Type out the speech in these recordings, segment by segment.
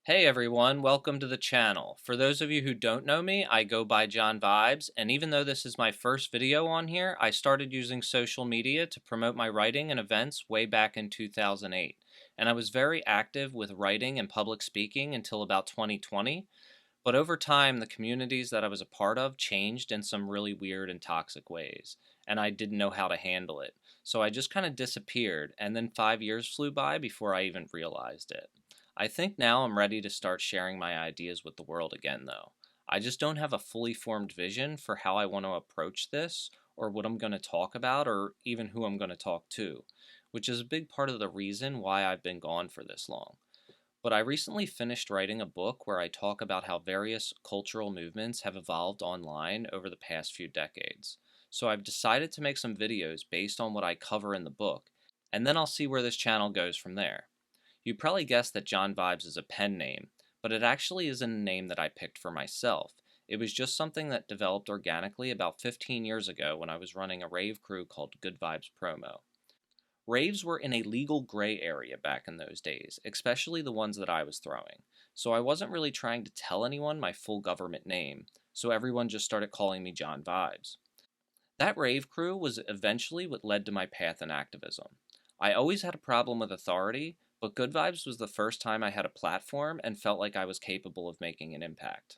Hey everyone, welcome to the channel. For those of you who don't know me, I go by John Vibes, and even though this is my first video on here, I started using social media to promote my writing and events way back in 2008. And I was very active with writing and public speaking until about 2020, but over time the communities that I was a part of changed in some really weird and toxic ways, and I didn't know how to handle it. So I just kind of disappeared, and then 5 years flew by before I even realized it. I think now I'm ready to start sharing my ideas with the world again, though. I just don't have a fully formed vision for how I want to approach this, or what I'm going to talk about, or even who I'm going to talk to, which is a big part of the reason why I've been gone for this long. But I recently finished writing a book where I talk about how various cultural movements have evolved online over the past few decades. So I've decided to make some videos based on what I cover in the book, and then I'll see where this channel goes from there. You probably guessed that John Vibes is a pen name, but it actually isn't a name that I picked for myself. It was just something that developed organically about 15 years ago when I was running a rave crew called Good Vibes Promo. Raves were in a legal gray area back in those days, especially the ones that I was throwing. So I wasn't really trying to tell anyone my full government name, so everyone just started calling me John Vibes. That rave crew was eventually what led to my path in activism. I always had a problem with authority, but Good Vibes was the first time I had a platform and felt like I was capable of making an impact.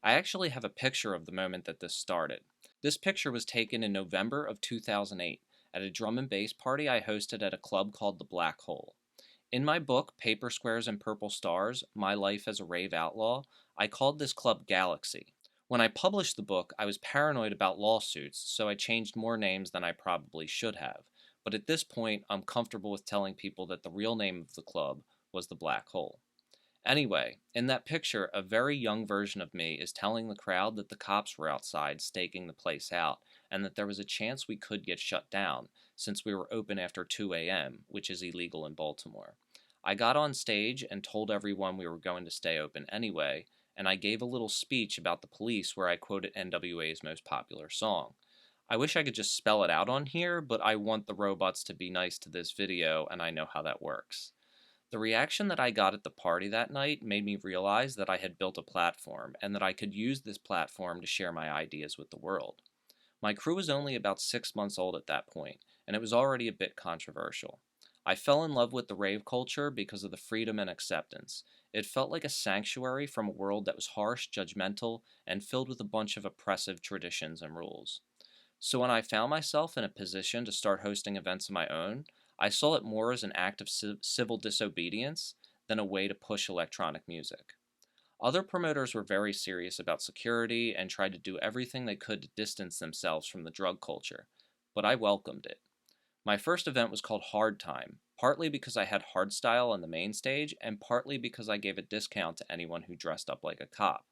I actually have a picture of the moment that this started. This picture was taken in November of 2008 at a drum and bass party I hosted at a club called the Black Hole. In my book, Paper Squares and Purple Stars My Life as a Rave Outlaw, I called this club Galaxy. When I published the book, I was paranoid about lawsuits, so I changed more names than I probably should have. But at this point, I'm comfortable with telling people that the real name of the club was the Black Hole. Anyway, in that picture, a very young version of me is telling the crowd that the cops were outside staking the place out, and that there was a chance we could get shut down, since we were open after 2 a.m., which is illegal in Baltimore. I got on stage and told everyone we were going to stay open anyway, and I gave a little speech about the police where I quoted NWA's most popular song. I wish I could just spell it out on here, but I want the robots to be nice to this video, and I know how that works. The reaction that I got at the party that night made me realize that I had built a platform, and that I could use this platform to share my ideas with the world. My crew was only about 6 months old at that point, and it was already a bit controversial. I fell in love with the rave culture because of the freedom and acceptance. It felt like a sanctuary from a world that was harsh, judgmental, and filled with a bunch of oppressive traditions and rules. So when I found myself in a position to start hosting events of my own, I saw it more as an act of civil disobedience than a way to push electronic music. Other promoters were very serious about security and tried to do everything they could to distance themselves from the drug culture, but I welcomed it. My first event was called Hard Time, partly because I had hardstyle on the main stage, and partly because I gave a discount to anyone who dressed up like a cop.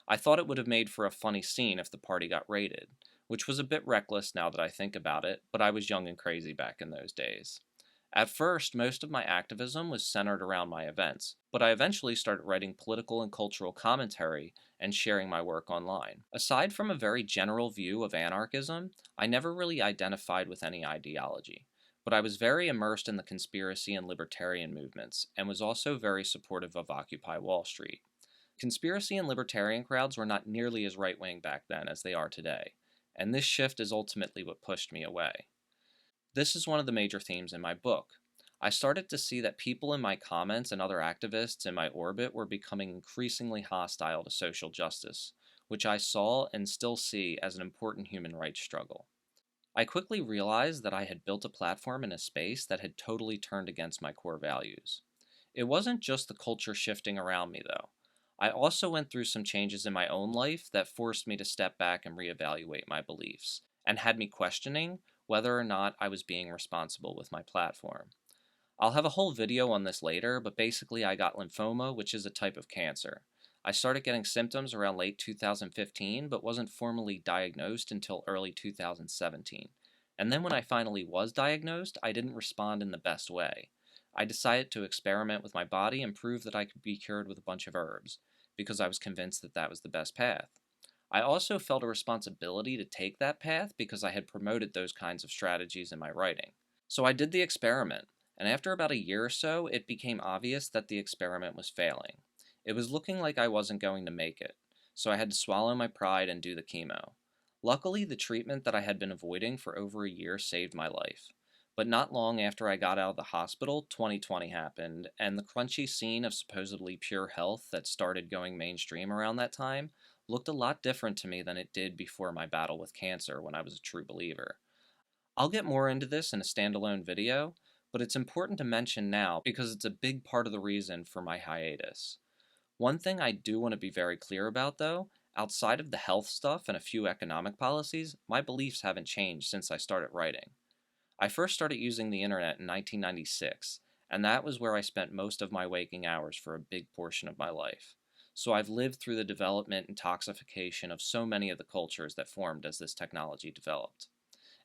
I thought it would have made for a funny scene if the party got raided, which was a bit reckless now that I think about it, but I was young and crazy back in those days. At first, most of my activism was centered around my events, but I eventually started writing political and cultural commentary and sharing my work online. Aside from a very general view of anarchism, I never really identified with any ideology, but I was very immersed in the conspiracy and libertarian movements, and was also very supportive of Occupy Wall Street. Conspiracy and libertarian crowds were not nearly as right-wing back then as they are today, and this shift is ultimately what pushed me away. This is one of the major themes in my book. I started to see that people in my comments and other activists in my orbit were becoming increasingly hostile to social justice, which I saw and still see as an important human rights struggle. I quickly realized that I had built a platform in a space that had totally turned against my core values. It wasn't just the culture shifting around me, though. I also went through some changes in my own life that forced me to step back and reevaluate my beliefs, and had me questioning whether or not I was being responsible with my platform. I'll have a whole video on this later, but basically I got lymphoma, which is a type of cancer. I started getting symptoms around late 2015, but wasn't formally diagnosed until early 2017. And then when I finally was diagnosed, I didn't respond in the best way. I decided to experiment with my body and prove that I could be cured with a bunch of herbs, because I was convinced that that was the best path. I also felt a responsibility to take that path because I had promoted those kinds of strategies in my writing. So I did the experiment, and after about a year or so, it became obvious that the experiment was failing. It was looking like I wasn't going to make it, so I had to swallow my pride and do the chemo. Luckily, the treatment that I had been avoiding for over a year saved my life. But not long after I got out of the hospital, 2020 happened, and the crunchy scene of supposedly pure health that started going mainstream around that time looked a lot different to me than it did before my battle with cancer when I was a true believer. I'll get more into this in a standalone video, but it's important to mention now because it's a big part of the reason for my hiatus. One thing I do want to be very clear about, though, outside of the health stuff and a few economic policies, my beliefs haven't changed since I started writing. I first started using the internet in 1996, and that was where I spent most of my waking hours for a big portion of my life. So I've lived through the development and toxification of so many of the cultures that formed as this technology developed.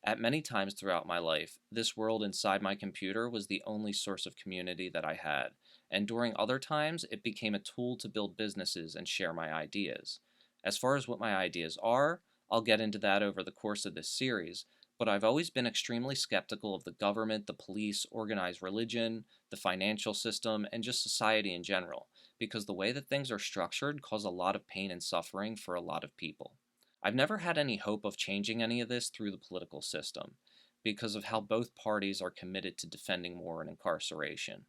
At many times throughout my life, this world inside my computer was the only source of community that I had, and during other times, it became a tool to build businesses and share my ideas. As far as what my ideas are, I'll get into that over the course of this series, but I've always been extremely skeptical of the government, the police, organized religion, the financial system, and just society in general, because the way that things are structured cause a lot of pain and suffering for a lot of people. I've never had any hope of changing any of this through the political system, because of how both parties are committed to defending war and incarceration.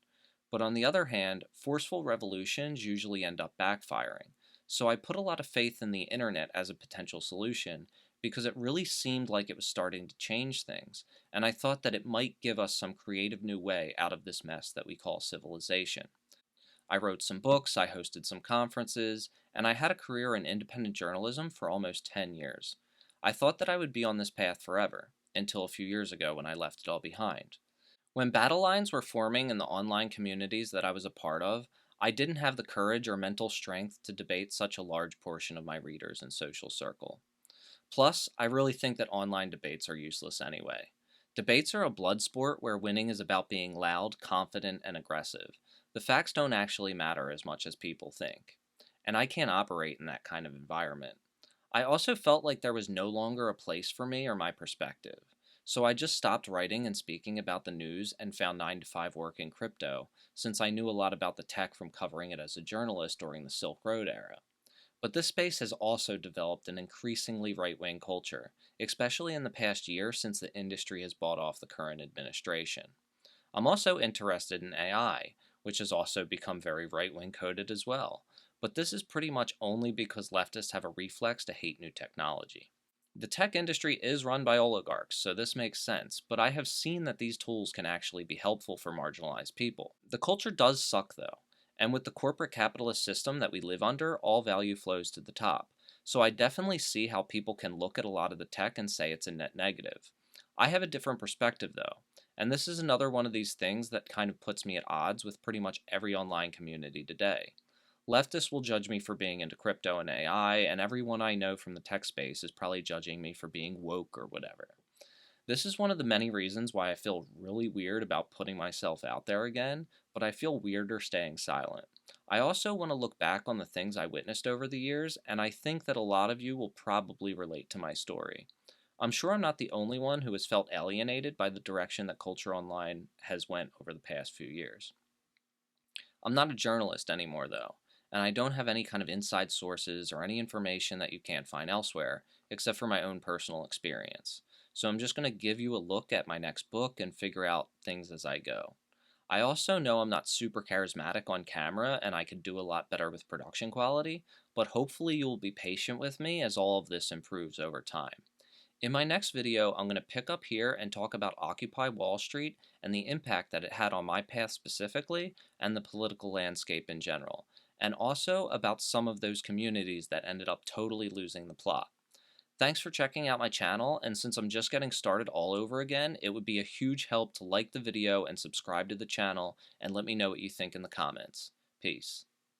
But on the other hand, forceful revolutions usually end up backfiring, so I put a lot of faith in the internet as a potential solution because it really seemed like it was starting to change things, and I thought that it might give us some creative new way out of this mess that we call civilization. I wrote some books, I hosted some conferences, and I had a career in independent journalism for almost 10 years. I thought that I would be on this path forever, until a few years ago when I left it all behind. When battle lines were forming in the online communities that I was a part of, I didn't have the courage or mental strength to debate such a large portion of my readers and social circle. Plus, I really think that online debates are useless anyway. Debates are a blood sport where winning is about being loud, confident, and aggressive. The facts don't actually matter as much as people think. And I can't operate in that kind of environment. I also felt like there was no longer a place for me or my perspective. So I just stopped writing and speaking about the news and found 9 to 5 work in crypto, since I knew a lot about the tech from covering it as a journalist during the Silk Road era. But this space has also developed an increasingly right wing culture, especially in the past year since the industry has bought off the current administration. I'm also interested in AI, which has also become very right wing coded as well. But this is pretty much only because leftists have a reflex to hate new technology. The tech industry is run by oligarchs, so this makes sense, but I have seen that these tools can actually be helpful for marginalized people. The culture does suck, though, and with the corporate capitalist system that we live under, all value flows to the top. So I definitely see how people can look at a lot of the tech and say it's a net negative. I have a different perspective, though, and this is another one of these things that kind of puts me at odds with pretty much every online community today. Leftists will judge me for being into crypto and AI, and everyone I know from the tech space is probably judging me for being woke or whatever. This is one of the many reasons why I feel really weird about putting myself out there again, but I feel weirder staying silent. I also want to look back on the things I witnessed over the years, and I think that a lot of you will probably relate to my story. I'm sure I'm not the only one who has felt alienated by the direction that culture online has went over the past few years. I'm not a journalist anymore, though, and I don't have any kind of inside sources or any information that you can't find elsewhere, except for my own personal experience. So I'm just going to give you a look at my next book and figure out things as I go. I also know I'm not super charismatic on camera and I could do a lot better with production quality, but hopefully you'll be patient with me as all of this improves over time. In my next video, I'm going to pick up here and talk about Occupy Wall Street and the impact that it had on my path specifically and the political landscape in general, and also about some of those communities that ended up totally losing the plot. Thanks for checking out my channel, and since I'm just getting started all over again, it would be a huge help to like the video and subscribe to the channel and let me know what you think in the comments. Peace.